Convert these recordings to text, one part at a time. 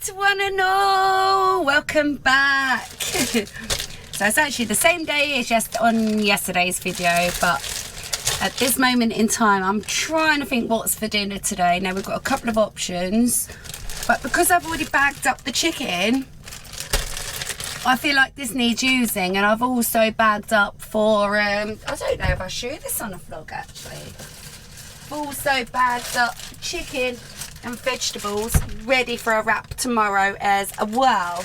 night, one and all. Welcome back. So it's actually the same day as just on yesterday's video, but at this moment in time I'm trying to think what's for dinner today. Now we've got a couple of options, but because I've already bagged up the chicken, I feel like this needs using. And I've also bagged up for I don't know if I show this on a vlog actually. I've also bagged up chicken and vegetables ready for a wrap tomorrow as well.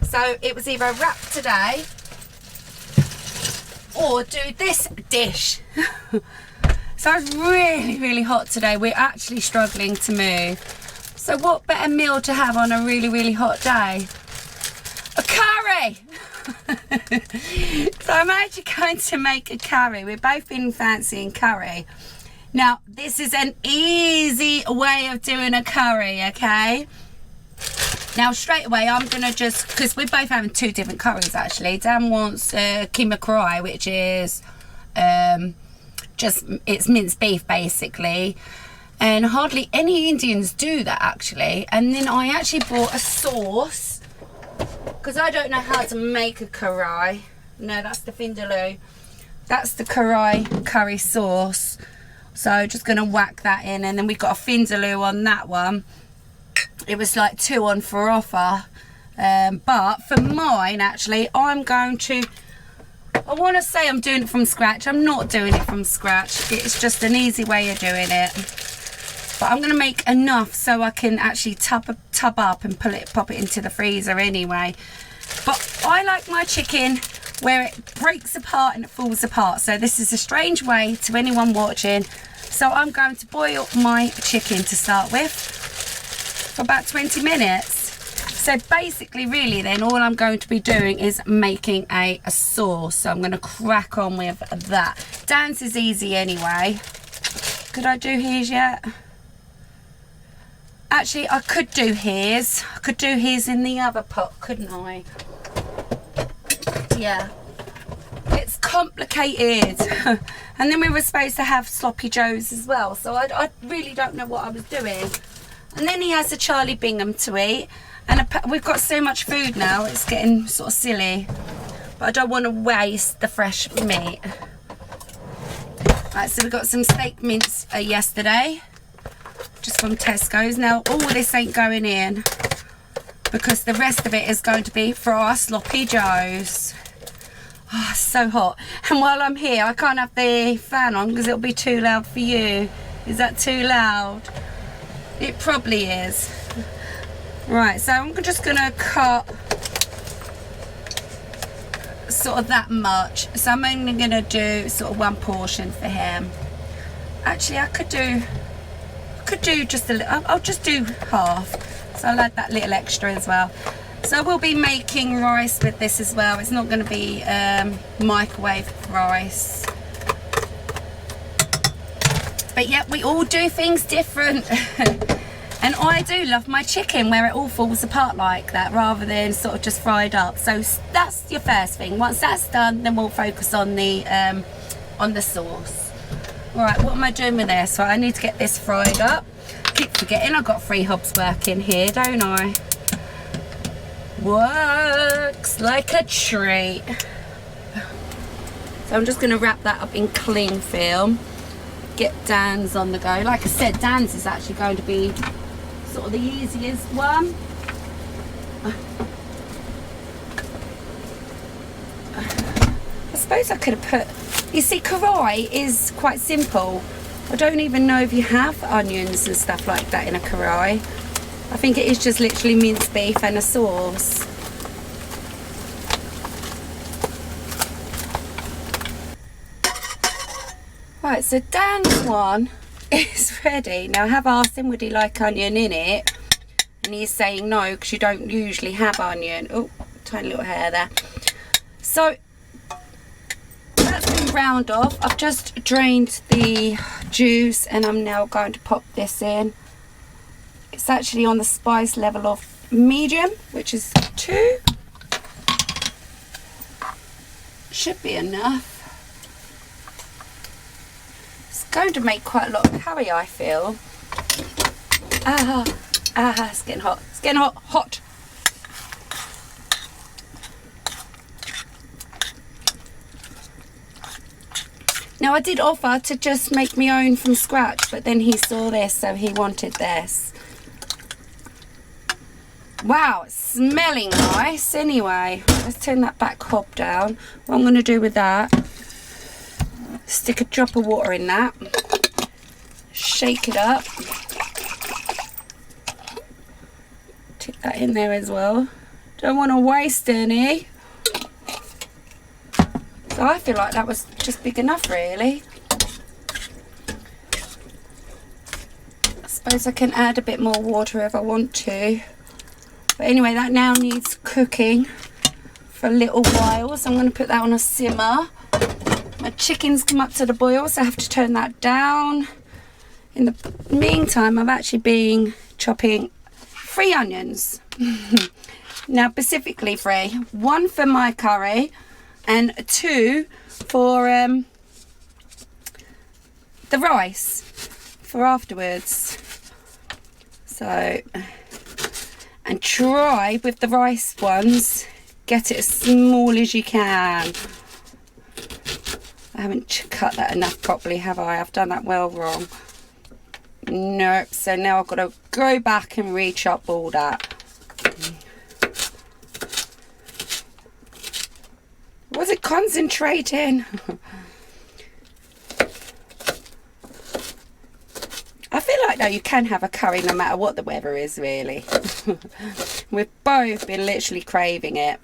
So it was either a wrap today or do this dish. So it's really hot today. We're actually struggling to move. So what better meal to have on a really hot day? A curry! So I'm actually going to make a curry. We've both been fancying curry. Now, this is an easy way of doing a curry, okay? Now, straight away, I'm going to just, because we're both having two different curries, actually. Dan wants keema curry, which is it's minced beef, basically. And hardly any Indians do that, actually. And then I actually bought a sauce, because I don't know how to make a curry. No, that's the vindaloo. That's the curry sauce. So just going to whack that in, and then we've got a vindaloo on that one. It was like 2 on for offer, but for mine actually I'm going to, I want to say I'm doing it from scratch. I'm not doing it from scratch. It's just an easy way of doing it, but I'm going to make enough so I can actually tub up and pop it into the freezer anyway. But I like my chicken where it breaks apart and it falls apart. So this is a strange way to anyone watching. So I'm going to boil my chicken to start with for about 20 minutes. So basically, really then, all I'm going to be doing is making a sauce. So I'm going to crack on with that. Dan's is easy anyway. Could I do his yet? Actually, I could do his. I could do his in the other pot, couldn't I? Yeah. It's complicated. And then we were supposed to have sloppy joes as well, so I really don't know what I was doing. And then he has a Charlie Bingham to eat, and we've got so much food now, it's getting sort of silly, but I don't want to waste the fresh meat. Right, so we got some steak mince yesterday, just from Tesco's. Now all this ain't going in, because the rest of it is going to be for our sloppy joes. Oh, it's so hot. And while I'm here, I can't have the fan on because it'll be too loud for you. Is that too loud? It probably is. Right, so I'm just going to cut sort of that much. So I'm only going to do sort of 1 portion for him. Actually, I could do just a little. I'll just do half. So I'll add that little extra as well. So we'll be making rice with this as well. It's not going to be microwave rice. But yeah, we all do things different. And I do love my chicken where it all falls apart like that, rather than sort of just fried up. So that's your first thing. Once that's done, then we'll focus on the sauce. All right, what am I doing with this? So I need to get this fried up. Keep forgetting I've got 3 hobs working here, don't I? Works like a treat. So I'm just going to wrap that up in cling film. Get Dan's on the go. Like I said, Dan's is actually going to be sort of the easiest one. I suppose I could have put, you see, curry is quite simple. I don't even know if you have onions and stuff like that in a curry. I think it is just literally minced beef and a sauce. Right, so Dan's one is ready. Now I have asked him would he like onion in it, and he's saying no because you don't usually have onion. Oh, tiny little hair there. So that's been browned off. I've just drained the juice and I'm now going to pop this in. It's actually on the spice level of medium, which is 2. Should be enough. It's going to make quite a lot of curry, I feel. it's getting hot. It's getting hot, hot. Now I did offer to just make my own from scratch, but then he saw this, so he wanted this. Wow, it's smelling nice. Anyway, let's turn that back hob down. What I'm going to do with that, stick a drop of water in that, shake it up, stick that in there as well. Don't want to waste any. So I feel like that was just big enough, really. I suppose I can add a bit more water if I want to. But anyway, that now needs cooking for a little while. So I'm going to put that on a simmer. My chicken's come up to the boil, so I have to turn that down. In the meantime, I've actually been chopping 3 onions. Now, specifically 3. 1 for my curry, and 2 for the rice for afterwards. So, and try with the rice ones, get it as small as you can. I haven't cut that enough properly, have I? I've done that well wrong. Nope. So now I've got to go back and re-chop all that. Was it concentrating? I feel like, though, you can have a curry no matter what the weather is, really. We've both been literally craving it.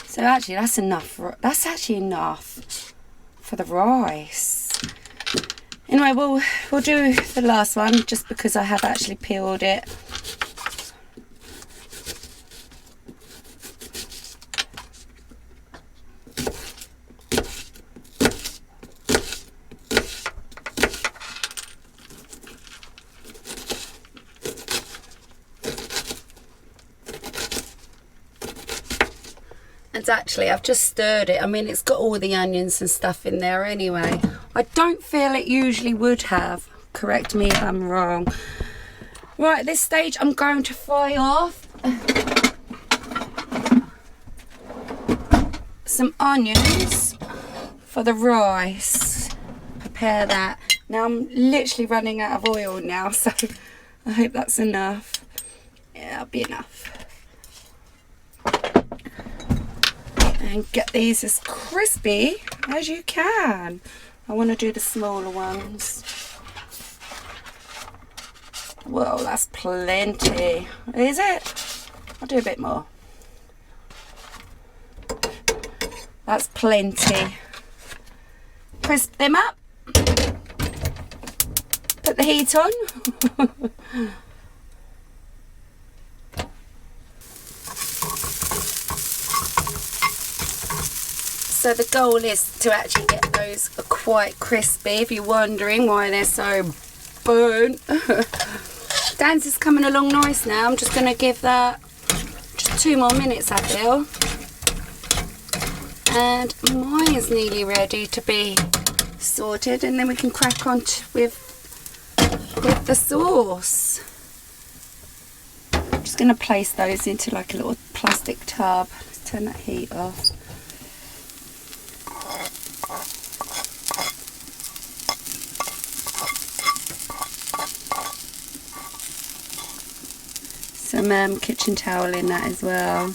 So actually, that's enough. That's actually enough for the rice. Anyway, we'll do the last one just because I have actually peeled it. And actually, I've just stirred it. I mean, it's got all the onions and stuff in there anyway. I don't feel it usually would have. Correct me if I'm wrong. Right, at this stage, I'm going to fry off some onions for the rice. Prepare that. Now, I'm literally running out of oil now, so I hope that's enough. Yeah, that'll be enough. And get these as crispy as you can. I want to do the smaller ones. Whoa, that's plenty. Is it? I'll do a bit more. That's plenty. Crisp them up. Put the heat on. So the goal is to actually get those quite crispy, if you're wondering why they're so burnt. Dan's is coming along nice now. I'm just going to give that just 2 more minutes, I feel. And mine is nearly ready to be sorted, and then we can crack on with the sauce. I'm just going to place those into like a little plastic tub. Let's turn that heat off. Some kitchen towel in that as well.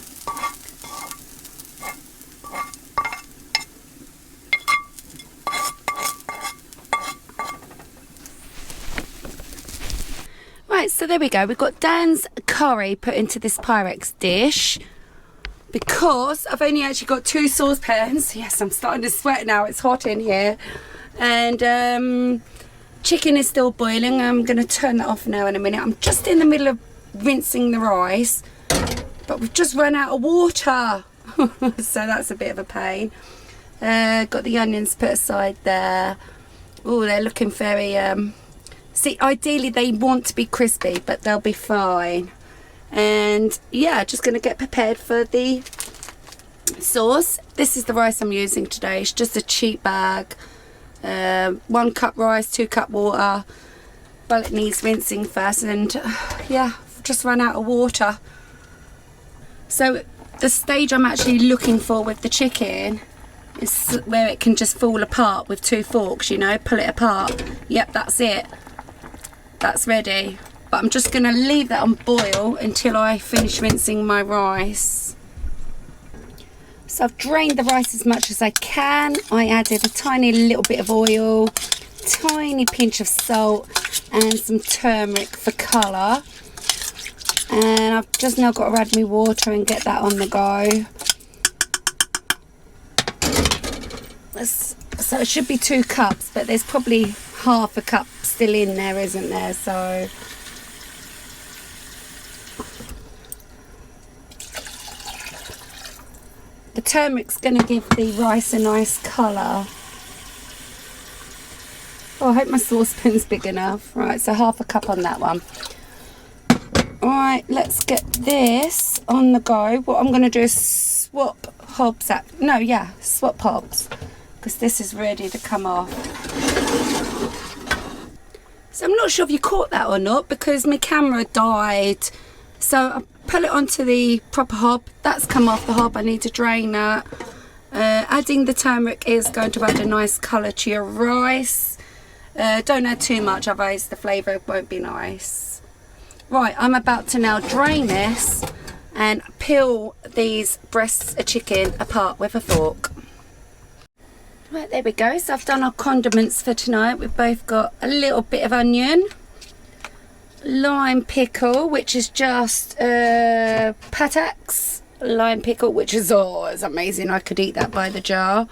Right, so there we go. We've got Dan's curry put into this Pyrex dish. Because I've only actually got 2 saucepans. Yes, I'm starting to sweat now. It's hot in here. And chicken is still boiling. I'm going to turn that off now in a minute. I'm just in the middle of rinsing the rice, but we've just run out of water. So that's a bit of a pain. Got the onions put aside there. Oh, they're looking very... See, ideally they want to be crispy, but they'll be fine. And yeah, just going to get prepared for the sauce. This is the rice I'm using today. It's just a cheap bag. 1 cup rice, 2 cup water. Well, it needs rinsing first, and yeah, just run out of water. So the stage I'm actually looking for with the chicken is where it can just fall apart with 2 forks, you know, pull it apart. Yep, that's it. That's ready. But I'm just going to leave that on boil until I finish rinsing my rice. So I've drained the rice as much as I can. I added a tiny little bit of oil, tiny pinch of salt and some turmeric for colour. And I've just now got to add my water and get that on the go. So it should be 2 cups, but there's probably half a cup still in there, isn't there? So the turmeric's going to give the rice a nice colour. Oh, I hope my saucepan's big enough. Right, so half a cup on that one. Alright, let's get this on the go. What I'm going to do is swap hobs swap hobs, because this is ready to come off. So I'm not sure if you caught that or not, because my camera died. So I pull it onto the proper hob. That's come off the hob. I need to drain that. Adding the turmeric is going to add a nice colour to your rice. Don't add too much, otherwise the flavour won't be nice. Right, I'm about to now drain this and peel these breasts of chicken apart with a fork. Right, there we go. So I've done our condiments for tonight. We've both got a little bit of onion, lime pickle, which is just patax lime pickle, which is it's amazing. I could eat that by the jar.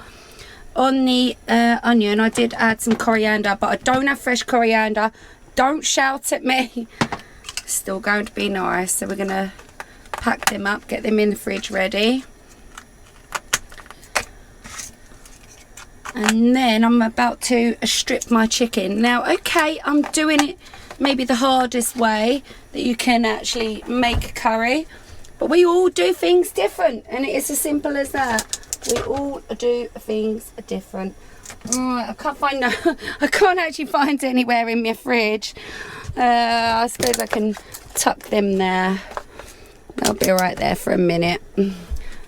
On the onion, I did add some coriander, but I don't have fresh coriander. Don't shout at me. Still going to be nice. So we're going to pack them up, get them in the fridge ready. And then I'm about to strip my chicken. Now, okay, I'm doing it maybe the hardest way that you can actually make a curry, but we all do things different, and it is as simple as that. We all do things different. Right, I can't find I can't actually find anywhere in my fridge. I suppose I can tuck them there. They'll be right there for a minute.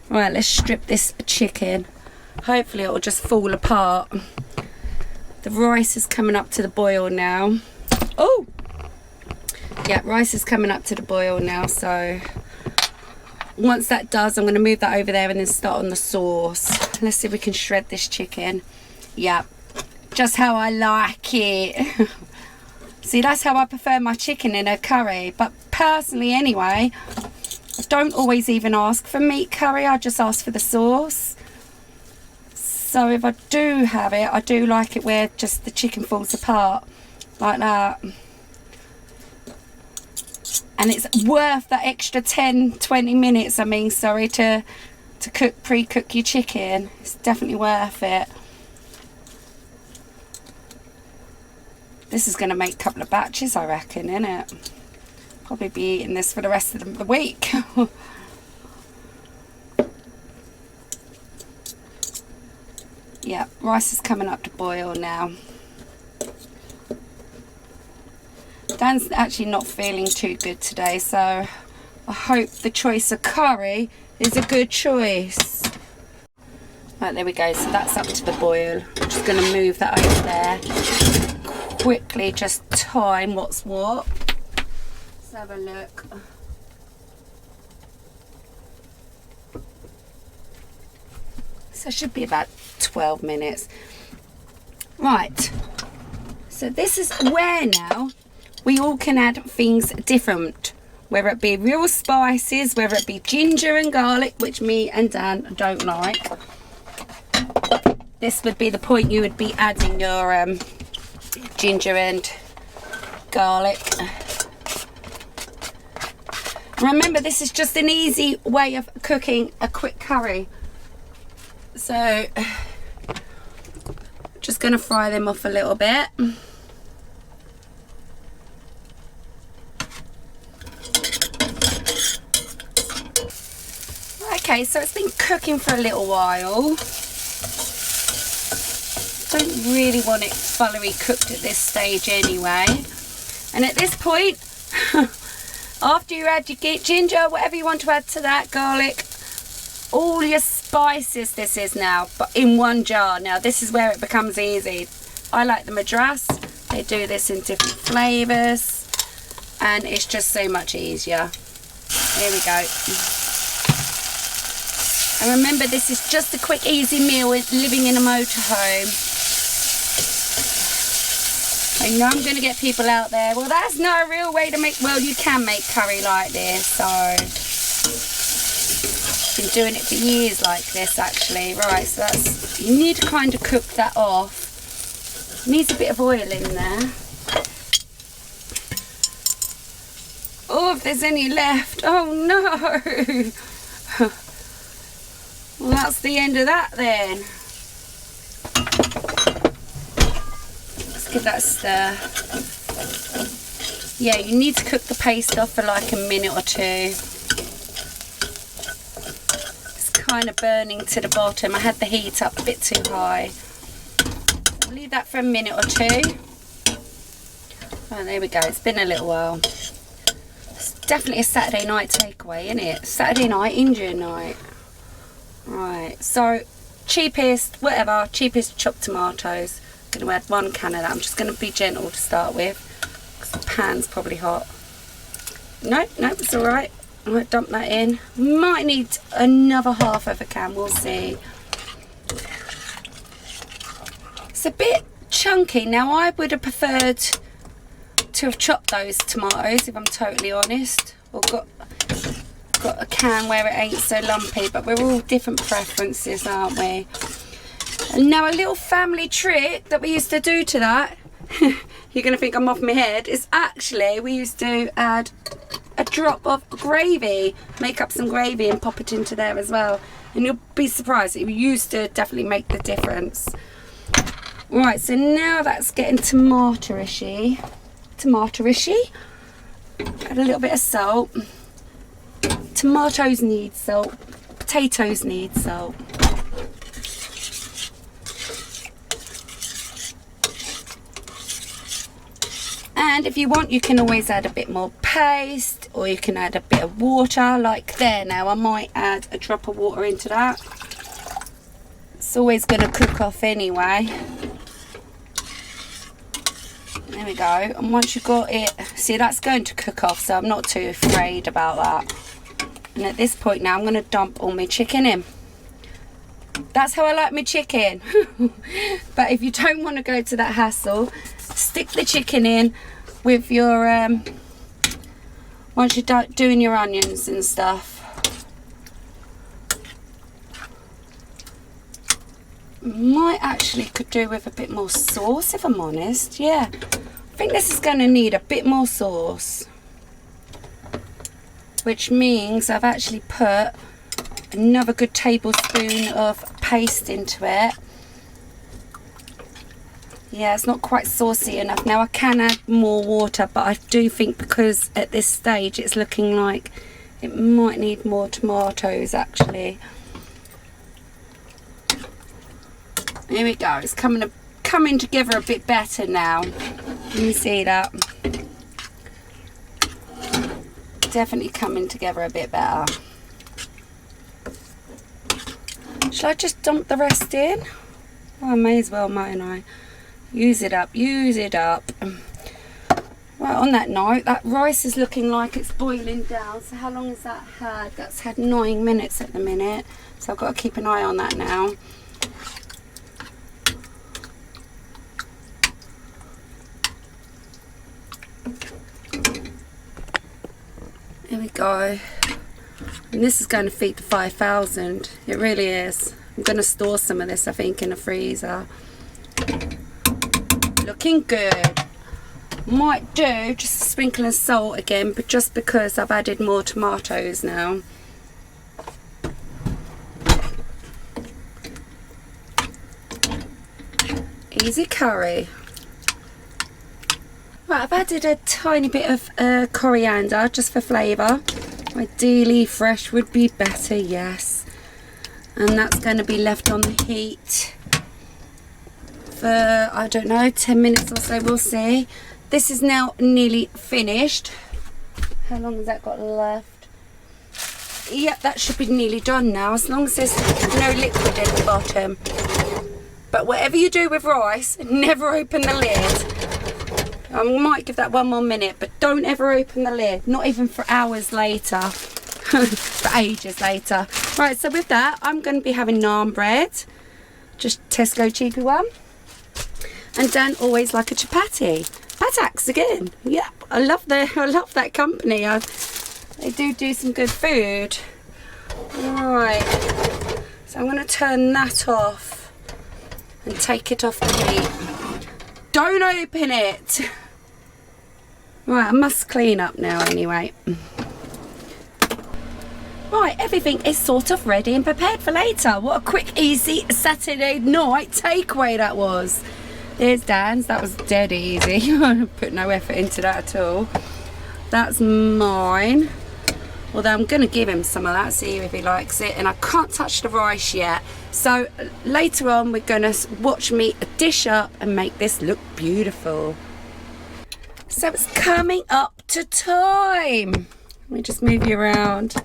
Right, let's strip this chicken. Hopefully it will just fall apart. The rice is coming up to the boil now. Oh! Yeah, rice is coming up to the boil now, so once that does, I'm going to move that over there and then start on the sauce. Let's see if we can shred this chicken. Yeah, just how I like it. See, that's how I prefer my chicken in a curry. But personally anyway, I don't always even ask for meat curry. I just ask for the sauce. So if I do have it, I do like it where just the chicken falls apart like that. And it's worth that extra 10-20 minutes, to pre-cook your chicken. It's definitely worth it. This is going to make a couple of batches, I reckon, innit? Probably be eating this for the rest of the week. Yeah, rice is coming up to boil now. Dan's actually not feeling too good today, so I hope the choice of curry is a good choice. Right, there we go. So that's up to the boil. I'm just going to move that over there. Quickly just time what's what. Let's have a look. So it should be about 12 minutes. Right. So this is where now we all can add things different, whether it be real spices, whether it be ginger and garlic, which me and Dan don't like. This would be the point you would be adding your ginger and garlic. Remember, this is just an easy way of cooking a quick curry. So just going to fry them off a little bit. Okay, so it's been cooking for a little while. Don't really want it thoroughly cooked at this stage anyway. And at this point, After you add your ginger, whatever you want to add to that, garlic, all your spices, this is now, but in one jar. Now this is where it becomes easy. I like the Madras. They do this in different flavours, and it's just so much easier. Here we go. And remember, this is just a quick, easy meal with living in a motorhome. I know I'm going to get people out there, well, that's not a real way to make, well, you can make curry like this. So been doing it for years like this, actually. Right, so that's, you need to kind of cook that off. Needs a bit of oil in there. Oh, if there's any left. Oh no. Well, that's the end of that then. Let's give that a stir. Yeah, you need to cook the paste off for like a minute or two. It's kind of burning to the bottom. I had the heat up a bit too high. I'll leave that for a minute or two. Oh, there we go. It's been a little while. It's definitely a Saturday night takeaway, isn't it? Saturday night, Indian night. Right, so cheapest, whatever, cheapest chopped tomatoes. I'm going to add 1 can of that. I'm just going to be gentle to start with, because the pan's probably hot. Nope, it's alright. I might dump that in. Might need another half of a can, we'll see. It's a bit chunky. Now, I would have preferred to have chopped those tomatoes, if I'm totally honest, or got a can where it ain't so lumpy, but we're all different preferences, aren't we? And now a little family trick that we used to do to that, you're gonna think I'm off my head, is actually we used to add a drop of gravy, make up some gravy and pop it into there as well, and you'll be surprised. It used to definitely make the difference. Right, so now that's getting tomatoey. Add a little bit of salt. Tomatoes need salt, potatoes need salt. And if you want, you can always add a bit more paste, or you can add a bit of water, like there. Now I might add a drop of water into that. It's always going to cook off anyway. There we go. And once you've got it, see, that's going to cook off, so I'm not too afraid about that. And at this point now, I'm going to dump all my chicken in. That's how I like my chicken. But if you don't want to go to that hassle, stick the chicken in with your, once you're doing your onions and stuff. Might actually could do with a bit more sauce, if I'm honest. Yeah, I think this is going to need a bit more sauce. Which means I've actually put another good tablespoon of paste into it. Yeah, it's not quite saucy enough. Now I can add more water, but I do think because at this stage it's looking like it might need more tomatoes actually. Here we go. It's coming together a bit better now. Can you see that? Definitely coming together a bit better. Shall I just dump the rest in? Oh, I may as well, mightn't I? Use it up, use it up. Right, on that note, that rice is looking like it's boiling down. So how long has that had? That's had 9 minutes at the minute. So I've got to keep an eye on that now. There we go. And this is going to feed the 5,000. It really is. I'm going to store some of this, I think, in the freezer. Looking good. Might do just a sprinkle of salt again, but just because I've added more tomatoes now. Easy curry. Right, I've added a tiny bit of coriander just for flavour. Ideally fresh would be better, yes. And that's going to be left on the heat for, I don't know, 10 minutes or so, we'll see. This is now nearly finished. How long has that got left? Yep, that should be nearly done now, as long as there's no liquid at the bottom. But whatever you do with rice, never open the lid. I might give that one more minute, but don't ever open the lid, not even for hours later. For ages later. Right, so with that, I'm going to be having naan bread, just Tesco cheapy one. And Dan always like a chapati. Pataks again. Yep, I love that company. They do some good food. Right, so I'm going to turn that off and take it off the heat. Don't open it. Right, I must clean up now anyway. Right, everything is sort of ready and prepared for later. What a quick, easy Saturday night takeaway that was. There's Dan's. That was dead easy. I put no effort into that at all. That's mine. Although I'm going to give him some of that, see if he likes it. And I can't touch the rice yet. So later on, we're going to watch me dish up and make this look beautiful. So it's coming up to time. Let me just move you around.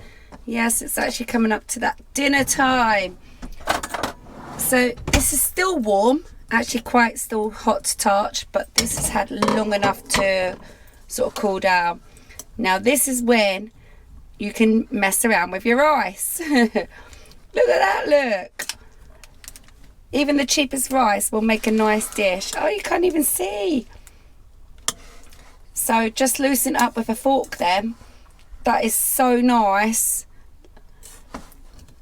Yes, it's actually coming up to that dinner time. So this is still warm, actually quite still hot to touch, but this has had long enough to sort of cool down. Now this is when you can mess around with your rice. Look at that, look. Even the cheapest rice will make a nice dish. Oh, you can't even see. So just loosen up with a fork then. That is so nice.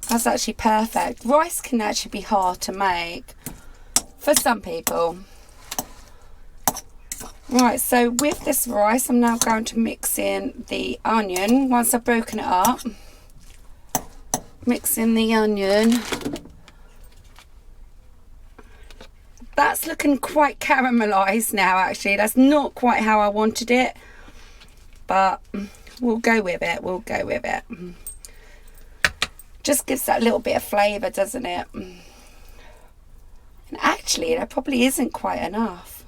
That's actually perfect. Rice can actually be hard to make for some people. Right, so with this rice, I'm now going to mix in the onion. Once I've broken it up, mix in the onion. That's looking quite caramelized now, actually. That's not quite how I wanted it, but we'll go with it. We'll go with it. Just gives that little bit of flavour, doesn't it? And actually, that probably isn't quite enough.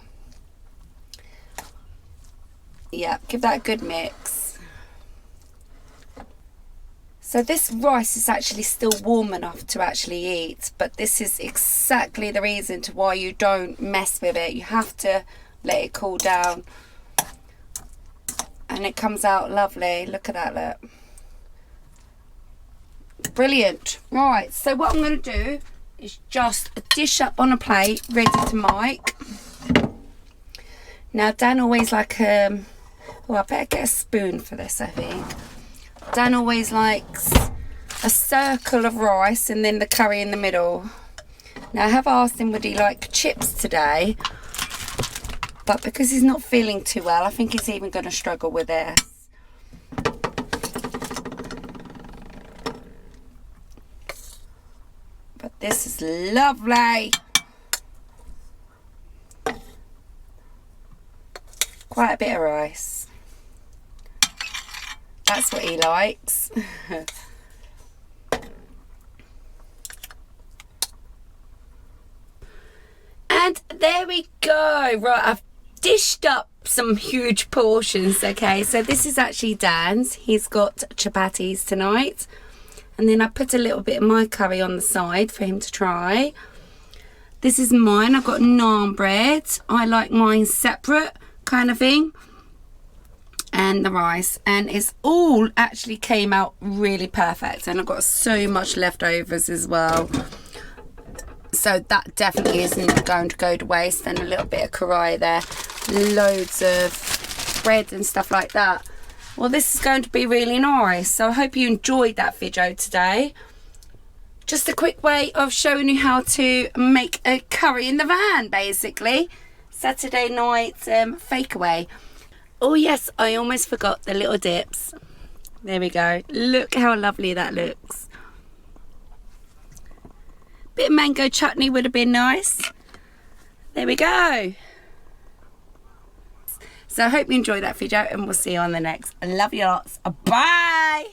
Yeah, give that a good mix. So this rice is actually still warm enough to actually eat, but this is exactly the reason to why you don't mess with it. You have to let it cool down. And it comes out lovely. Look at that, look. Brilliant. Right, so what I'm going to do is just dish up on a plate ready to make. Now Dan always like oh, I better get a spoon for this, I think. Dan always likes a circle of rice and then the curry in the middle. Now I have asked him would he like chips today, but because he's not feeling too well, I think he's even going to struggle with this. But this is lovely. Quite a bit of rice. That's what he likes. And there we go. Right, I've dished up some huge portions. Okay, so this is actually Dan's. He's got chapatis tonight. And then I put a little bit of my curry on the side for him to try. This is mine. I've got naan bread. I like mine separate kind of thing. And the rice. And it's all actually came out really perfect. And I've got so much leftovers as well. So that definitely isn't going to go to waste. And a little bit of curry there. Loads of bread and stuff like that. Well, this is going to be really nice. So I hope you enjoyed that video today. Just a quick way of showing you how to make a curry in the van, basically. Saturday night fakeaway. Oh yes, I almost forgot the little dips. There we go. Look how lovely that looks. Bit of mango chutney would have been nice. There we go. So I hope you enjoyed that video and we'll see you on the next. I love you lots. Bye.